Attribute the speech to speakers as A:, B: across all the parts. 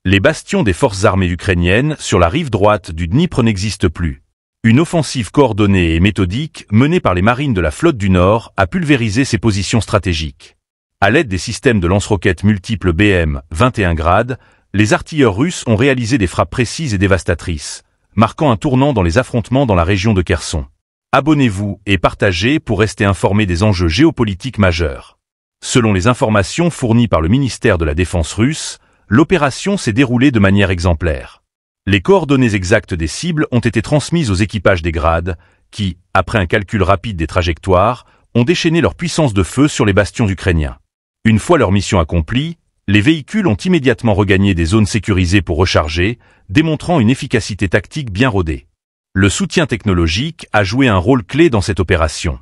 A: Les bastions des forces armées ukrainiennes sur la rive droite du Dniepr n'existent plus. Une offensive coordonnée et méthodique menée par les marines de la flotte du Nord a pulvérisé ces positions stratégiques. À l'aide des systèmes de lance-roquettes multiples BM-21 Grad, les artilleurs russes ont réalisé des frappes précises et dévastatrices, marquant un tournant dans les affrontements dans la région de Kherson. Abonnez-vous et partagez pour rester informé des enjeux géopolitiques majeurs. Selon les informations fournies par le ministère de la Défense russe, l'opération s'est déroulée de manière exemplaire. Les coordonnées exactes des cibles ont été transmises aux équipages des grades, qui, après un calcul rapide des trajectoires, ont déchaîné leur puissance de feu sur les bastions ukrainiens. Une fois leur mission accomplie, les véhicules ont immédiatement regagné des zones sécurisées pour recharger, démontrant une efficacité tactique bien rodée. Le soutien technologique a joué un rôle clé dans cette opération.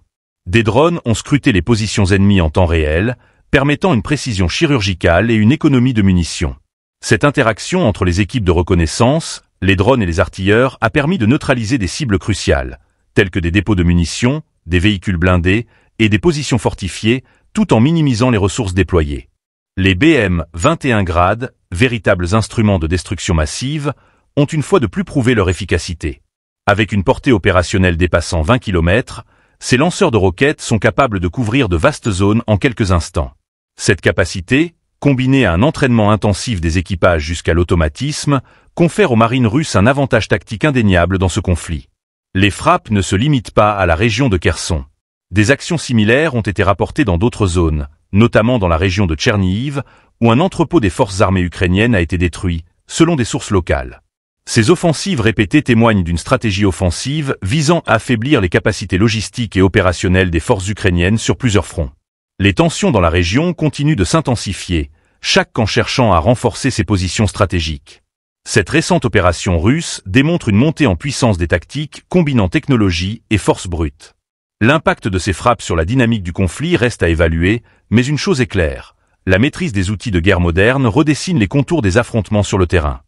A: Des drones ont scruté les positions ennemies en temps réel, permettant une précision chirurgicale et une économie de munitions. Cette interaction entre les équipes de reconnaissance, les drones et les artilleurs a permis de neutraliser des cibles cruciales, telles que des dépôts de munitions, des véhicules blindés et des positions fortifiées, tout en minimisant les ressources déployées. Les BM-21 Grad, véritables instruments de destruction massive, ont une fois de plus prouvé leur efficacité. Avec une portée opérationnelle dépassant 20 km, ces lanceurs de roquettes sont capables de couvrir de vastes zones en quelques instants. Cette capacité, combinée à un entraînement intensif des équipages jusqu'à l'automatisme, confère aux marines russes un avantage tactique indéniable dans ce conflit. Les frappes ne se limitent pas à la région de Kherson. Des actions similaires ont été rapportées dans d'autres zones, notamment dans la région de Tchernihiv, où un entrepôt des forces armées ukrainiennes a été détruit, selon des sources locales. Ces offensives répétées témoignent d'une stratégie offensive visant à affaiblir les capacités logistiques et opérationnelles des forces ukrainiennes sur plusieurs fronts. Les tensions dans la région continuent de s'intensifier, chaque camp cherchant à renforcer ses positions stratégiques. Cette récente opération russe démontre une montée en puissance des tactiques combinant technologie et force brute. L'impact de ces frappes sur la dynamique du conflit reste à évaluer, mais une chose est claire, la maîtrise des outils de guerre modernes redessine les contours des affrontements sur le terrain.